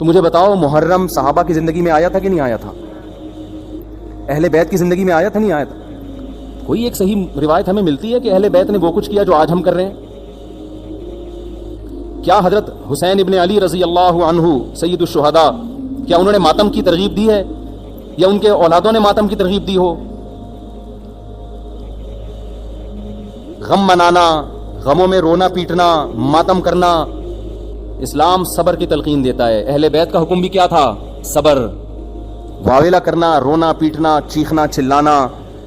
تو مجھے بتاؤ محرم صحابہ کی زندگی میں آیا تھا کہ نہیں آیا تھا؟ اہل بیت کی زندگی میں آیا تھا نہیں آیا تھا؟ کوئی ایک صحیح روایت ہمیں ملتی ہے کہ اہل بیت نے وہ کچھ کیا جو آج ہم کر رہے ہیں؟ کیا حضرت حسین ابن علی رضی اللہ عنہ سید الشہداء کیا انہوں نے ماتم کی ترغیب دی ہے یا ان کے اولادوں نے ماتم کی ترغیب دی ہو؟ غم منانا، غموں میں رونا پیٹنا، ماتم کرنا، اسلام صبر کی تلقین دیتا ہے۔ اہل بیت کا حکم بھی کیا تھا؟ صبر۔ واویلا کرنا، رونا پیٹنا، چیخنا چلانا،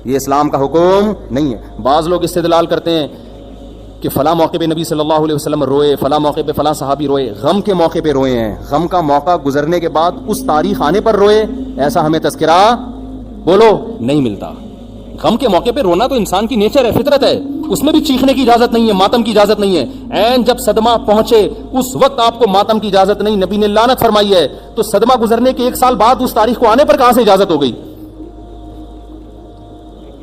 یہ اسلام کا حکم نہیں ہے۔ بعض لوگ استدلال کرتے ہیں کہ فلاں موقع پہ نبی صلی اللہ علیہ وسلم روئے، فلاں موقع پہ فلاں صحابی روئے، غم کے موقع پہ روئے ہیں، غم کا موقع گزرنے کے بعد اس تاریخ آنے پر روئے، ایسا ہمیں تذکرہ بولو نہیں ملتا۔ غم کے موقع پہ رونا تو انسان کی نیچر ہے، فطرت ہے، اس میں بھی چیخنے کی اجازت نہیں ہے، ماتم کی اجازت نہیں ہے۔ عین جب صدمہ پہنچے اس وقت آپ کو ماتم کی اجازت نہیں، نبی نے لعنت فرمائی ہے، تو صدمہ گزرنے کے 1 سال بعد اس تاریخ کو آنے پر کہاں سے اجازت ہو گئی؟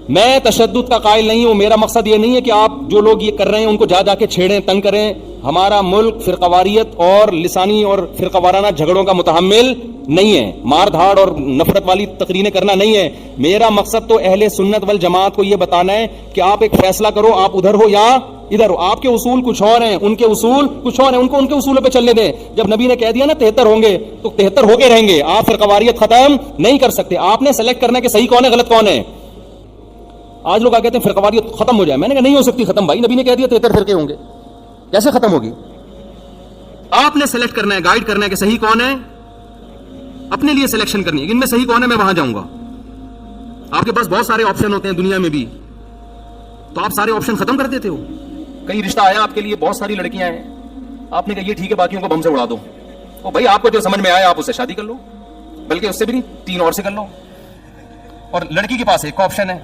میں تشدد کا قائل نہیں ہوں، میرا مقصد یہ نہیں ہے کہ آپ جو لوگ یہ کر رہے ہیں ان کو جا کے چھیڑیں، تنگ کریں۔ ہمارا ملک فرقواریت اور لسانی اور فرقوارانہ جھگڑوں کا متحمل نہیں ہے، مار دھاڑ اور نفرت والی تقریریں کرنا نہیں ہے۔ میرا مقصد تو اہل سنت والجماعت کو یہ بتانا ہے کہ آپ ایک فیصلہ کرو، آپ ادھر ہو یا ادھر ہو۔ آپ کے اصول کچھ اور ہیں، ان کے اصول کچھ اور ہیں، ان کو ان کے اصولوں پہ چلنے دیں۔ جب نبی نے کہہ دیا نا 73 ہوں گے تو 73 ہو کے رہیں گے، آپ فرقواریت ختم نہیں کر سکتے۔ آپ نے سلیکٹ کرنا ہے کہ صحیح کون ہے غلط کون ہے۔ آج لوگ کہتے ہیں فرقواریت ختم ہو جائے، میں نے کہا نہیں ہو سکتی ختم، بھائی نبی نے کہہ دیا 73 فرقے ہوں گے، کیسے ختم ہوگی؟ آپ نے سلیکٹ کرنا ہے، گائیڈ کرنا ہے کہ صحیح کون ہے، اپنے لیے سلیکشن کرنی ہے، ان میں صحیح کون ہے میں وہاں جاؤں گا۔ آپ کے پاس بہت سارے آپشن ہوتے ہیں دنیا میں بھی، تو آپ سارے آپشن ختم کر دیتے ہو۔ کہیں رشتہ آیا آپ کے لیے، بہت ساری لڑکیاں ہیں، آپ نے کہا یہ ٹھیک ہے باقیوں کو بم سے اڑا دو، او بھائی آپ کو جو سمجھ میں آیا آپ اس سے شادی کر لو، بلکہ اس سے بھی نہیں 3 اور سے کر لو۔ اور لڑکی کے پاس ایک آپشن ہے،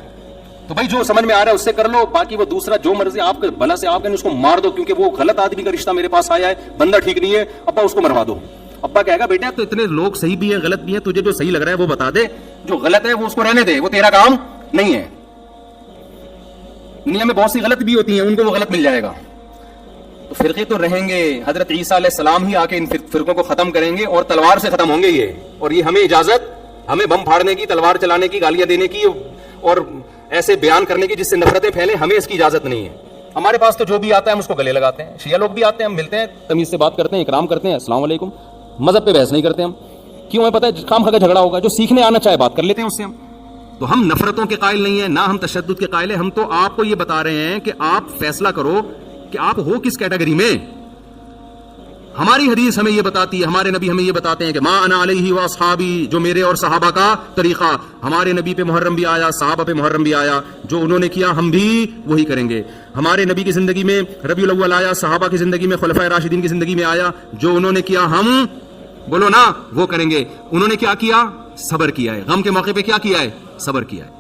تو بھائی جو سمجھ میں آ رہا ہے اس سے کر لو، باقی وہ دوسرا جو مرضی آپ کے بھلا سے آپ کہیں اس کو مار دو، کیونکہ وہ غلط آدمی کا رشتہ میرے پاس آیا ہے، بندہ ٹھیک نہیں ہے، ابا اس کو مروا دو۔ ابا کہے گا بیٹا تو اتنے لوگ صحیح بھی ہیں غلط بھی ہیں، تجھے جو صحیح لگ رہا ہے وہ بتا دے، جو غلط ہے وہ اس کو رہنے دے، وہ تیرا کام نہیں ہے۔ دنیا میں بہت سی غلط بھی ہوتی ہیں، ان کو وہ غلط مل جائے گا۔ تو فرقے تو رہیں گے، حضرت عیسیٰ علیہ السلام ہی آ کے ان فرقوں کو ختم کریں گے، اور تلوار سے ختم ہوں گے یہ، اور یہ ہمیں اجازت، ہمیں بم پھاڑنے کی، تلوار چلانے کی، گالیاں دینے کی اور ایسے بیان کرنے کی جس سے نفرتیں پھیلیں، ہمیں اس کی اجازت نہیں ہے۔ ہمارے پاس تو جو بھی آتا ہے ہم اس کو گلے لگاتے ہیں، شیعہ لوگ بھی آتے ہیں، ہم ملتے ہیں، تمیز سے بات کرتے ہیں، اکرام کرتے ہیں، السلام علیکم، مذہب پہ بحث نہیں کرتے ہم، کیوں؟ ہمیں پتہ ہے خام خا کا جھگڑا ہوگا، جو سیکھنے آنا چاہے بات کر لیتے ہیں اس سے ہم۔ تو ہم نفرتوں کے قائل نہیں ہیں، نہ ہم تشدد کے قائل ہیں، ہم تو آپ کو یہ بتا رہے ہیں کہ آپ فیصلہ کرو کہ آپ ہو کس کیٹیگری میں۔ ہماری حدیث ہمیں یہ بتاتی ہے، ہمارے نبی ہمیں یہ بتاتے ہیں کہ ما انا علیہ واصحابی، جو میرے اور صحابہ کا طریقہ۔ ہمارے نبی پہ محرم بھی آیا، صحابہ پہ محرم بھی آیا، جو انہوں نے کیا ہم بھی وہی کریں گے۔ ہمارے نبی کی زندگی میں ربیع الاول آیا، صحابہ کی زندگی میں خلفائے راشدین کی زندگی میں آیا، جو انہوں نے کیا ہم بولو نا وہ کریں گے۔ انہوں نے کیا کیا؟ صبر کیا ہے، غم کے موقع پہ کیا کیا ہے؟ صبر کیا ہے،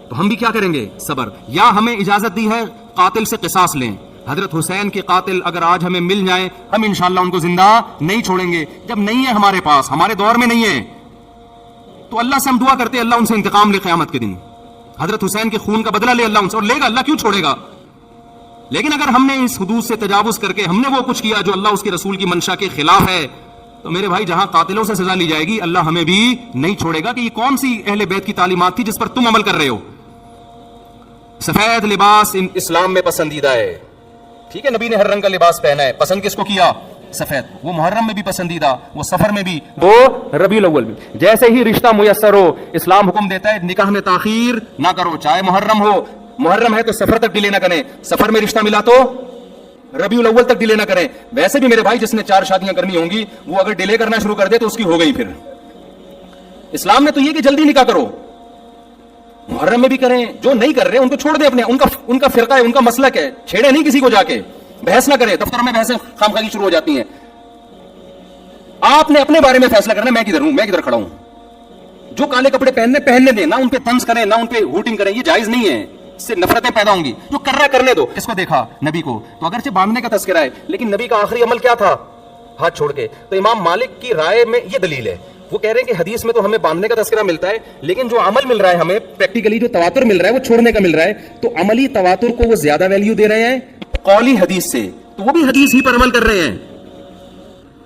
تو ہم بھی کیا کریں گے؟ صبر۔ یا ہمیں اجازت دی ہے قاتل سے قصاص لیں، حضرت حسین کے قاتل اگر آج ہمیں مل جائیں، ہم انشاءاللہ ان کو زندہ نہیں چھوڑیں گے۔ جب نہیں ہے ہمارے پاس، ہمارے دور میں نہیں ہے، تو اللہ سے ہم دعا کرتے ہیں اللہ ان سے انتقام لے قیامت کے دن، حضرت حسین کے خون کا بدلہ لے اللہ ان سے، اور لے گا، اللہ کیوں چھوڑے گا؟ لیکن اگر ہم نے اس حدود سے تجاوز کر کے ہم نے وہ کچھ کیا جو اللہ اس کے رسول کی منشا کے خلاف ہے، تو میرے بھائی جہاں قاتلوں سے سزا لی جائے گی، اللہ ہمیں بھی نہیں چھوڑے گا کہ یہ کون سی اہل بیت کی تعلیمات تھی جس پر تم عمل کر رہے ہو۔ سفید لباس اسلام میں پسندیدہ ہے، ٹھیک ہے، نبی نے ہر رنگ کا لباس پہنا ہے، پسند کس کو کیا؟ سفید۔ وہ محرم میں بھی پسندیدہ، وہ سفر میں بھی، وہ ربیع الاول میں۔ جیسے ہی رشتہ میسر ہو، اسلام حکم دیتا ہے نکاح میں تاخیر نہ کرو، چاہے محرم ہو، محرم ہے تو سفر تک ڈیلے نہ کریں، سفر میں رشتہ ملا تو ربیع الاول تک ڈیلے نہ کریں۔ ویسے بھی میرے بھائی جس نے 4 شادیاں کرنی ہوں گی، وہ اگر ڈیلے کرنا شروع کر دے تو اس کی ہو گئی۔ پھر اسلام نے تو یہ کہ جلدی نکاح کرو، محرم میں بھی کریں، جو نہیں کر رہے ان کو چھوڑ دیں، اپنے ان کا فرقہ ہے، ان کا مسلک ہے، چھیڑے نہیں کسی کو، جا کے بحث نہ کرے، دفتر میں بحثیں خامخواہی شروع ہو جاتی ہیں۔ آپ نے اپنے بارے میں فیصلہ کرنا، میں کدھر ہوں، میں کدھر کھڑا ہوں۔ جو کالے کپڑے پہننے دیں، نہ ان پہ طنز کریں، نہ ان پہ ہوٹنگ کریں، یہ جائز نہیں ہے، اس سے نفرتیں پیدا ہوں گی۔ جو کر رہا ہے کرنے دو۔ اس کو دیکھا نبی کو، تو اگرچہ باندھنے کا تذکرہ ہے لیکن نبی کا آخری عمل کیا تھا؟ ہاتھ چھوڑ کے۔ تو امام مالک کی رائے میں یہ دلیل ہے، وہ کہہ رہے ہیں کہ حدیث میں تو ہمیں باندھنے کا تذکرہ ملتا ہے، لیکن جو عمل مل رہا ہے ہمیں پریکٹیکلی، جو تواتر مل رہا ہے وہ چھوڑنے کا مل رہا ہے، تو عملی تواتر کو وہ زیادہ ویلیو دے رہے ہیں قولی حدیث سے، تو وہ بھی حدیث ہی پر عمل کر رہے ہیں۔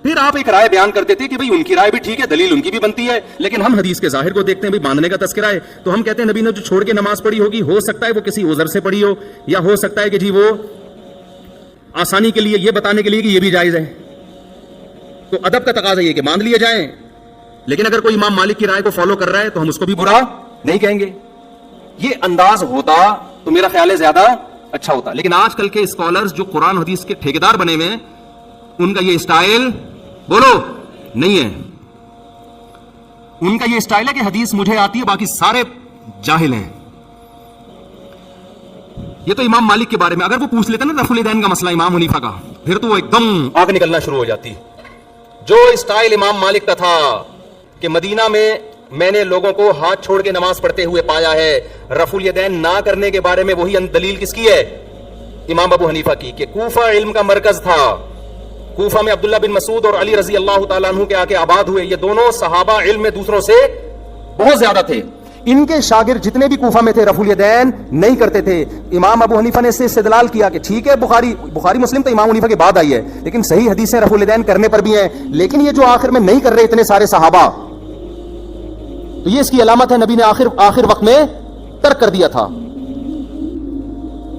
پھر آپ ایک رائے بیان کرتے تھے کہ بھئی ان کی رائے بھی ٹھیک ہے, دلیل ان کی بھی بنتی ہے, لیکن ہم حدیث کے ظاہر کو دیکھتے ہیں, بھئی باندھنے کا تذکرہ ہے تو ہم کہتے ہیں نبی نے جو چھوڑ کے نماز پڑھی ہوگی, ہو سکتا ہے وہ کسی عذر سے پڑھی ہو, یا ہو سکتا ہے کہ جی وہ آسانی کے لیے, یہ بتانے کے لیے کہ یہ بھی جائز ہے. تو ادب کا تقاضا یہ کہ باندھ لیے جائیں, لیکن اگر کوئی امام مالک کی رائے کو فالو کر رہا ہے تو ہم اس کو بھی برا نہیں کہیں گے. یہ انداز ہوتا تو میرا خیال ہے زیادہ اچھا ہوتا. لیکن آج کل کے اسکالرز جو قرآن حدیث کے ٹھیکیدار بنے ہوئے ہیں, ان کا یہ اسٹائل بولو نہیں ہے. ان کا یہ اسٹائل ہے کہ حدیث مجھے آتی ہے, باقی سارے جاہل ہیں. یہ تو امام مالک کے بارے میں, اگر وہ پوچھ لیتے نا رفع الیدین کا مسئلہ امام حنیفہ کا, پھر تو وہ ایک دم آگ نکلنا شروع ہو جاتی. جو اسٹائل امام مالک کا تھا کہ مدینہ میں نے لوگوں کو ہاتھ چھوڑ کے نماز پڑھتے ہوئے پایا ہے, رفع الیدین نہ کرنے کے بارے میں وہی دلیل کس کی ہے؟ امام ابو حنیفہ کی, کہ کوفہ علم کا مرکز تھا. کوفہ میں عبداللہ بن مسعود اور علی رضی اللہ تعالیٰ عنہ کے آکے آباد ہوئے. یہ دونوں صحابہ علم میں دوسروں سے بہت زیادہ تھے. ان کے شاگرد جتنے بھی کوفہ میں تھے رفع الیدین نہیں کرتے تھے. امام ابو حنیفہ نے اس سے استدلال کیا کہ ٹھیک ہے بخاری مسلم تو امام حنیفہ کے بعد آئی ہے, لیکن صحیح حدیثیں رفع الیدین کرنے پر بھی ہیں, لیکن یہ جو آخر میں نہیں کر رہے اتنے سارے صحابہ, تو یہ اس کی علامت ہے نبی نے آخر وقت میں ترک کر دیا تھا.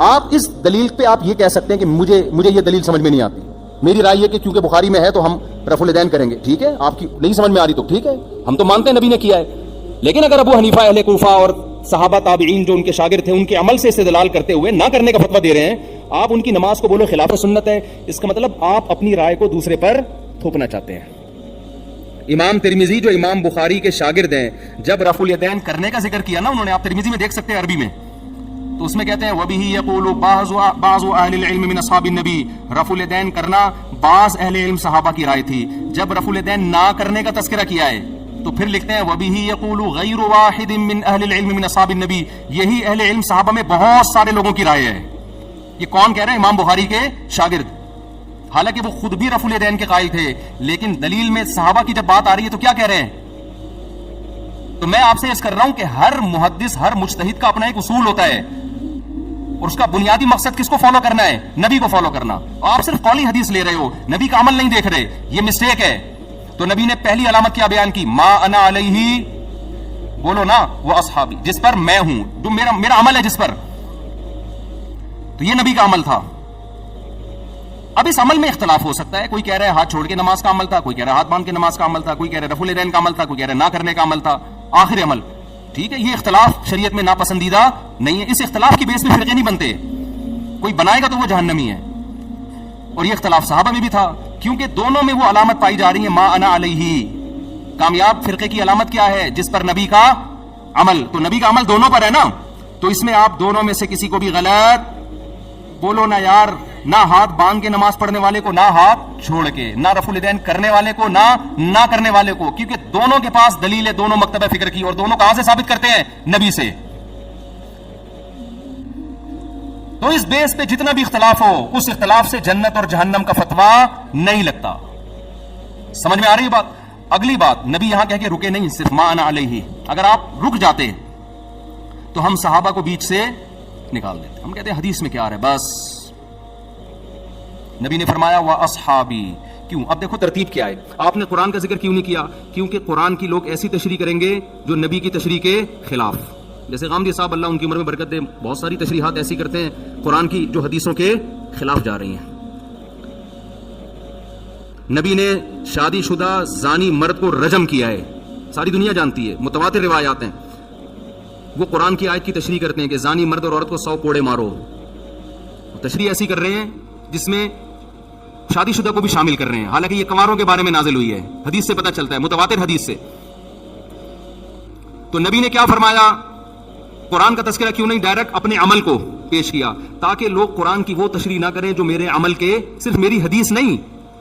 آپ اس دلیل پہ آپ یہ کہہ سکتے ہیں کہ مجھے یہ دلیل سمجھ میں نہیں آتی, میری رائے یہ کہ کیونکہ بخاری میں ہے تو ہم رفع الیدین کریں گے. ٹھیک ہے, آپ کی نہیں سمجھ میں آ رہی تو ٹھیک ہے, ہم تو مانتے ہیں نبی نے کیا ہے. لیکن اگر ابو حنیفہ اہل کوفہ اور صحابہ تابعین جو ان کے شاگرد تھے ان کے عمل سے استدلال کرتے ہوئے نہ کرنے کا فتویٰ دے رہے ہیں, آپ ان کی نماز کو بولو خلاف سنت ہے, اس کا مطلب آپ اپنی رائے کو دوسرے پر تھوپنا چاہتے ہیں. امام ترمذی جو امام بخاری کے شاگرد ہیں, جب رفع الیدین کرنے کا ذکر کیا نا انہوں نے, آپ ترمذی میں دیکھ سکتے ہیں عربی میں, تو اس میں کہتے ہیں وَبِهِ يَقُولُ بَعْضُ أَهْلِ الْعِلْمِ مِنْ أَصْحَابِ النَّبِي, رفع الیدین کرنا بعض اہل علم صحابہ کی رائے تھی. جب رفع الیدین نہ کرنے کا تذکرہ کیا ہے تو پھر لکھتے ہیں وَبِهِ يَقُولُ غَيْرُ وَاحِدٍ مِنْ أَهْلِ الْعِلْمِ مِنْ أَصْحَابِ النَّبِي, یہی اہل علم صحابہ میں بہت سارے لوگوں کی رائے ہے. یہ کون کہہ رہے ہیں؟ امام بخاری کے شاگرد. حالانکہ وہ خود بھی رفع الیدین کے قائل تھے, لیکن دلیل میں صحابہ کی جب بات آ رہی ہے تو کیا کہہ رہے ہیں؟ تو میں آپ سے عرض کر رہا ہوں کہ ہر محدث, ہر مجتہد کا اپنا ایک اصول ہوتا ہے, اور اس کا بنیادی مقصد کس کو فالو کرنا ہے؟ نبی کو فالو کرنا. آپ صرف قولی حدیث لے رہے ہو, نبی کا عمل نہیں دیکھ رہے, یہ مسٹیک ہے. تو نبی نے پہلی علامت کیا بیان کی؟ ما انا علیہ, بولو نا, وہ اصحابی, جس پر میں ہوں, جو میرا عمل ہے جس پر. تو یہ نبی کا عمل تھا. اب اس عمل میں اختلاف ہو سکتا ہے, کوئی کہہ رہا ہے ہاتھ چھوڑ کے نماز کا عمل تھا, کوئی کہہ رہا ہے ہاتھ باندھ کے نماز کا عمل تھا, کوئی کہہ رہا ہے رفع الیدین کا عمل تھا, کوئی کہہ رہا ہے نہ کرنے کا عمل تھا, آخر عمل. ٹھیک ہے, یہ اختلاف شریعت میں ناپسندیدہ نہیں ہے. اس اختلاف کی بیس پہ فرقے نہیں بنتے, کوئی بنائے گا تو وہ جہنمی ہے. اور یہ اختلاف صحابہ میں بھی تھا, کیونکہ دونوں میں وہ علامت پائی جا رہی ہے ما انا علیہ. کامیاب فرقے کی علامت کیا ہے؟ جس پر نبی کا عمل. تو نبی کا عمل دونوں پر ہے نا, تو اس میں آپ دونوں میں سے کسی کو بھی غلط بولو نا یار. نہ ہاتھ باندھ کے نماز پڑھنے والے کو, نہ ہاتھ چھوڑ کے, نہ رفع الیدین کرنے والے کو, نہ کرنے والے کو, کیونکہ دونوں کے پاس دلیل ہے, دونوں مکتبہ فکر کی, اور دونوں کہاں سے ثابت کرتے ہیں؟ نبی سے. تو اس بیس پہ جتنا بھی اختلاف ہو, اس اختلاف سے جنت اور جہنم کا فتویٰ نہیں لگتا. سمجھ میں آ رہی ہے بات؟ اگلی بات, نبی یہاں کہہ کے رکے نہیں, صرف ما انا علیہ. اگر آپ رک جاتے تو ہم صحابہ کو بیچ سے نکال دیتے. ہم کہتے ہیں حدیث میں کیا آ رہا ہے, بس نبی نے فرمایا وَأَصْحَابِي. کیوں؟ اب دیکھو ترتیب کیا ہے. آپ نے قرآن کا ذکر کیوں نہیں کیا؟ کیونکہ قرآن کی لوگ ایسی تشریح کریں گے جو نبی کی تشریح کے خلاف. جیسے غامدی صاحب اللہ ان کی عمر میں برکت دے, بہت ساری تشریحات ایسی کرتے ہیں قرآن کی جو حدیثوں کے خلاف جا رہی ہیں. نبی نے شادی شدہ زانی مرد کو رجم کیا ہے, ساری دنیا جانتی ہے, متواتر روایات ہیں. وہ قرآن کی آیت کی تشریح کرتے ہیں کہ زانی مرد اور عورت کو 100 کوڑے مارو. تشریح ایسی کر رہے ہیں جس میں شادی شدہ کو بھی شامل کر رہے ہیں, حالانکہ یہ کنواروں کے بارے میں نازل ہوئی ہے. حدیث سے پتہ چلتا ہے, متواتر حدیث سے. تو نبی نے کیا فرمایا؟ قرآن کا تذکرہ کیوں نہیں ڈائریکٹ اپنے عمل کو پیش کیا, تاکہ لوگ قرآن کی وہ تشریح نہ کریں جو میرے عمل کے, صرف میری حدیث نہیں,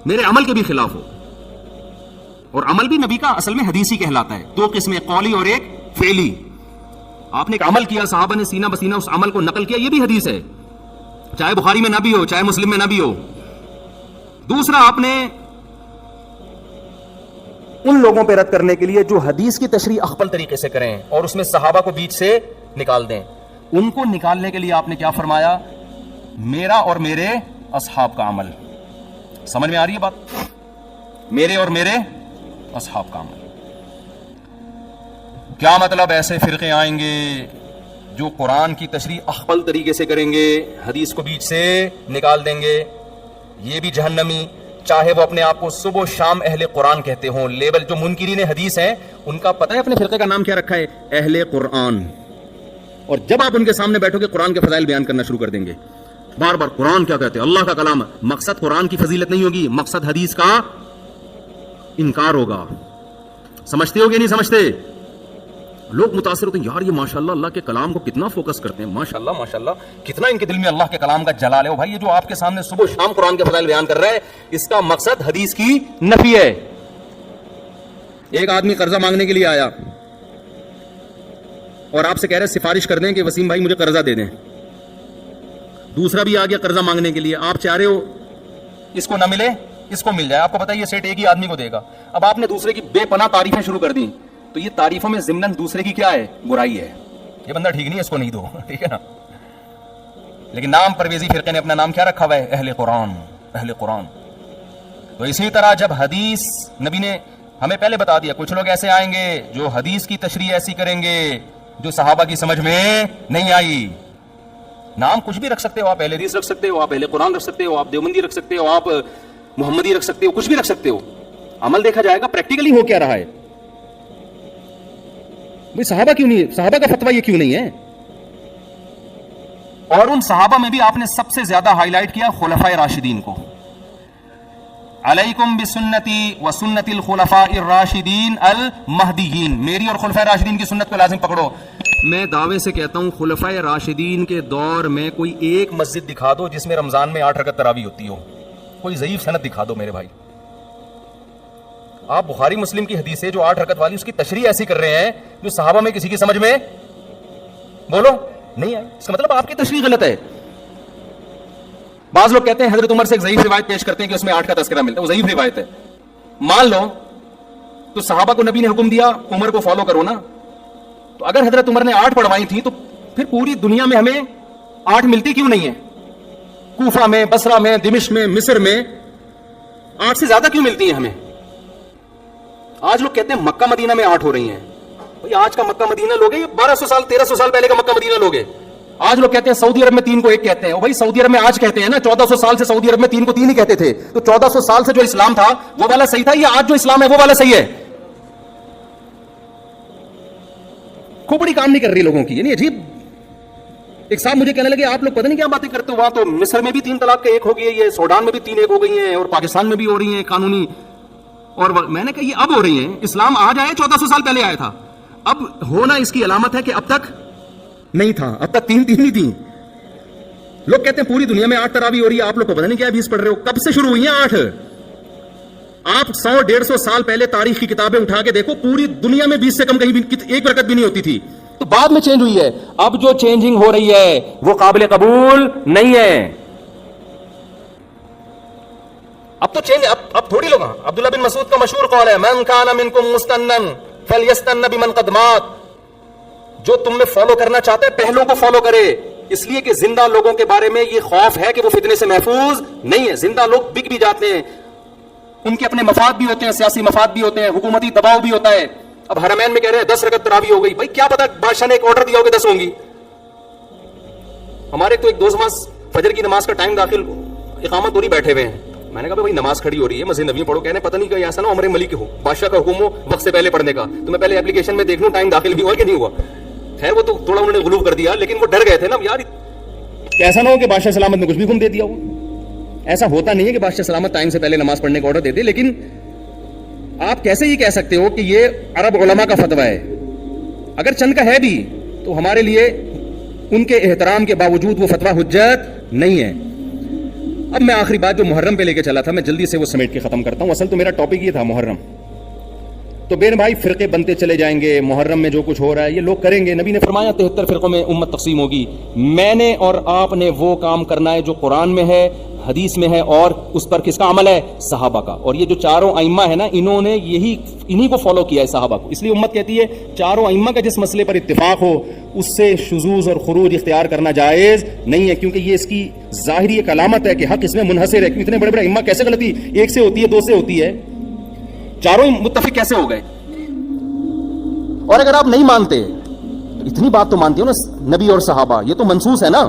میرے عمل کے بھی خلاف ہو. اور عمل بھی نبی کا اصل میں حدیث ہی کہلاتا ہے. دو قسمیں, قولی اور ایک فعلی. آپ نے ایک عمل کیا, صحابہ نے سینہ بسینہ اس عمل کو نقل کیا, یہ بھی حدیث ہے, چاہے بخاری میں نہ بھی ہو, چاہے مسلم میں نہ بھی ہو. دوسرا, آپ نے ان لوگوں پہ رد کرنے کے لیے جو حدیث کی تشریح اخبل طریقے سے کریں اور اس میں صحابہ کو بیچ سے نکال دیں, ان کو نکالنے کے لیے آپ نے کیا فرمایا؟ میرا اور میرے اصحاب کا عمل. سمجھ میں آ رہی ہے بات؟ میرے اور میرے اصحاب کا عمل. کیا مطلب؟ ایسے فرقے آئیں گے جو قرآن کی تشریح اخبل طریقے سے کریں گے, حدیث کو بیچ سے نکال دیں گے. یہ بھی جہنمی, چاہے وہ اپنے آپ کو صبح و شام اہل قرآن کہتے ہوں. لیبل جو منکرین حدیث ہیں ان کا پتہ ہے اپنے فرقے کا نام کیا رکھا ہے؟ اہل قرآن. اور جب آپ ان کے سامنے بیٹھو گے قرآن کے فضائل بیان کرنا شروع کر دیں گے, بار بار قرآن کیا کہتے ہیں, اللہ کا کلام. مقصد قرآن کی فضیلت نہیں ہوگی, مقصد حدیث کا انکار ہوگا. سمجھتے ہو کہ نہیں سمجھتے؟ لوگ متاثر ہوتے ہیں, یار یہ ماشاءاللہ اللہ کے کلام کو کتنا فوکس کرتے ہیں, ماشاءاللہ ماشاءاللہ کتنا ان کے دل میں اللہ کے کلام کا جلال ہے. بھائی یہ جو آپ کے سامنے صبح شام قرآن کے فضائل بیان کر رہا ہے اس کا مقصد حدیث کی نفی ہے. ایک آدمی قرضہ مانگنے کے لیے آیا اور آپ سے کہہ رہے سفارش کر دیں کہ وسیم بھائی مجھے قرضہ دے دیں. دوسرا بھی آ گیا قرضہ مانگنے کے لیے, آپ چاہ رہے ہو اس کو نہ ملے اس کو مل جائے, آپ کو پتا ہے یہ سیٹ ایک ہی آدمی کو دے گا. اب آپ نے دوسرے کی بے پناہ تعریفیں شروع کر دی تو یہ تعریفوں میں ضمناً دوسرے کی کیا ہے؟ برائی ہے. یہ بندہ ٹھیک نہیں ہے, اس کو نہیں دو, ٹھیک ہے نا. لیکن نام پرویزی فرقے نے اپنا نام کیا رکھا ہوا ہے؟ اہل قرآن. اہل قرآن. تو اسی طرح جب حدیث نبی نے ہمیں پہلے بتا دیا, کچھ لوگ ایسے آئیں گے جو حدیث کی تشریح ایسی کریں گے جو صحابہ کی سمجھ میں نہیں آئی. نام کچھ بھی رکھ سکتے ہو, آپ اہل حدیث رکھ سکتے ہو, آپ اہل قرآن رکھ سکتے ہو, آپ دیوبندی رکھ سکتے ہو, آپ محمدی رکھ سکتے ہو, کچھ بھی رکھ سکتے ہو. عمل دیکھا جائے گا پریکٹیکلی ہو کیا رہا ہے. بھئی صحابہ کیوں نہیں, صحابہ کا فتویٰ یہ کیوں نہیں ہے؟ اور ان صحابہ میں بھی آپ نے سب سے زیادہ ہائی لائٹ کیا خلفائے راشدین کو. علیکم بسنتی و سنت الخلفاء الراشدین المہدیین, میری اور خلفائے راشدین کی سنت کو لازم پکڑو. میں دعوے سے کہتا ہوں خلفائے راشدین کے دور میں کوئی ایک مسجد دکھا دو جس میں رمضان میں 8 رکعت تراویح ہوتی ہو, کوئی ضعیف سند دکھا دو میرے بھائی. آپ بخاری مسلم کی حدیث ہے جو 8 رکعت والی, اس کی تشریح ایسی کر رہے ہیں جو صحابہ میں کسی کی سمجھ میں بولو نہیں ہے. اس کا مطلب آپ کی تشریح غلط ہے. بعض لوگ کہتے ہیں حضرت عمر سے ایک ضعیف روایت پیش کرتے ہیں کہ اس میں 8 کا تذکرہ ملتا ہے, وہ ضعیف روایت ہے. مان لو تو صحابہ کو نبی نے حکم دیا عمر کو فالو کرو نا, تو اگر حضرت عمر نے 8 پڑھوائی تھی تو پھر پوری دنیا میں ہمیں 8 ملتی کیوں نہیں ہے؟ کوفہ میں, بصرہ میں, دمشق میں, مصر میں 8 سے زیادہ کیوں ملتی ہیں ہمیں؟ آج لوگ کہتے ہیں مکہ مدینہ میں 8 ہو رہی ہیں. بھئی آج کا مکہ مدینہ لوگ ہیں, یہ 1200 سال 1300 سال پہلے کا مکہ مدینہ لوگ ہیں. آج لوگ کہتے ہیں سعودی عرب میں 3 کو 1 کہتے ہیں. بھائی سعودی عرب میں آج کہتے ہیں نا, 1400 سال سے سعودی عرب میں 3 کو 3 ہی کہتے تھے. تو 1400 سال سے جو اسلام تھا وہ والا صحیح تھا یا آج جو اسلام ہے وہ والا صحیح ہے؟ کھوپڑی کام نہیں کر رہی لوگوں کی. یعنی عجیب. ایک صاحب مجھے کہنے لگے آپ لوگ پتہ نہیں کیا باتیں کرتے ہو, وہاں تو مصر میں بھی 3 طلاق کے 1 ہو گئی ہے, یہ سوڈان میں بھی 3 1 ہو گئی ہیں, اور پاکستان میں بھی ہو رہی ہیں قانونی. اور میں نے کہا یہ اب ہو رہی ہیں, اسلام آج آیا 1400 سال پہلے آیا تھا. اب ہونا اس کی علامت ہے کہ اب تک نہیں تھا, اب تک 3 ہی تھیں. لوگ کہتے ہیں پوری دنیا میں 8 تراویح ہو رہی ہے, آپ لوگ کو پتہ نہیں کیا 20 پڑھ رہے ہو. کب سے شروع ہوئی ہیں 8؟ آپ 100-150 سال پہلے تاریخ کی کتابیں اٹھا کے دیکھو, پوری دنیا میں 20 سے کم کہیں بھی 1 رکعت بھی نہیں ہوتی تھی. تو بعد میں چینج ہوئی ہے. اب جو چینجنگ ہو رہی ہے وہ قابل قبول نہیں ہے. اب تو چینج, اب تھوڑی لوگ. عبداللہ بن مسعود کا مشہور قول ہے من کان منکم مستنن فلیستن بمن قد مات, جو تم میں فالو کرنا چاہتا ہے پہلوں کو فالو کرے, اس لیے کہ زندہ لوگوں کے بارے میں یہ خوف ہے کہ وہ فتنے سے محفوظ نہیں ہے. زندہ لوگ بک بھی جاتے ہیں, ان کے اپنے مفاد بھی ہوتے ہیں, سیاسی مفاد بھی ہوتے ہیں, حکومتی دباؤ بھی ہوتا ہے. اب حرمین میں کہہ رہے ہیں 10 رکعت تراویح ہو گئی. بھائی کیا پتا بادشاہ نے ایک آرڈر دیا ہو کہ 10 ہوں گی. ہمارے تو ایک دوست فجر کی نماز کا ٹائم داخل, اقامت دوری بیٹھے ہوئے ہیں. میں نے کہا بھائی نماز کھڑی ہو رہی ہے, مسجد نبی پڑھو. کہنے پتہ نہیں کہ ایسا نہ عمر ملک ہو, بادشاہ کا حکم ہو وقت سے پہلے پڑھنے کا, تو میں پہلے اپلیکیشن میں دیکھ لوں ٹائم داخل بھی ہوا کہ نہیں ہوا. خیر وہ تو تھوڑا انہوں نے غلو کر دیا, لیکن وہ ڈر گئے تھے نا یار, ایسا نہ ہو کہ بادشاہ سلامت نے کچھ بھی حکم دے دیا ہو. ایسا ہوتا نہیں ہے کہ بادشاہ سلامت ٹائم سے پہلے نماز پڑھنے کا آرڈر دے دے. لیکن آپ کیسے یہ کہہ سکتے ہو کہ یہ عرب علماء کا فتویٰ ہے؟ اگر چند کا ہے بھی تو ہمارے لیے ان کے احترام کے باوجود وہ فتویٰ حجت نہیں ہے. اب میں آخری بات جو محرم پہ لے کے چلا تھا, میں جلدی سے وہ سمیٹ کے ختم کرتا ہوں. اصل تو میرا ٹاپک یہ تھا محرم. تو بین بھائی فرقے بنتے چلے جائیں گے, محرم میں جو کچھ ہو رہا ہے یہ لوگ کریں گے. نبی نے فرمایا 73 فرقوں میں امت تقسیم ہوگی. میں نے اور آپ نے وہ کام کرنا ہے جو قرآن میں ہے, حدیث میں ہے, اور اس پر کس کا عمل ہے؟ صحابہ کا. اور یہ جو چاروں ائمہ ہے نا, انہوں نے انہی کو فالو کیا ہے, صحابہ کو. اس لیے امت کہتی ہے چاروں ائمہ کا جس مسئلے پر اتفاق ہو اس سے شذوذ اور خروج اختیار کرنا جائز نہیں ہے, کیونکہ یہ اس کی ظاہری ایک علامت ہے کہ حق اس میں منحصر ہے. اتنے بڑے بڑے ائمہ کیسے غلطی 1 سے ہوتی ہے, 2 سے ہوتی ہے؟ چاروں ہی متفق کیسے ہو گئے؟ اور اگر آپ نہیں مانتے تو اتنی بات تو مانتے ہو نا، نبی اور صحابہ یہ تو منسوس ہے نا.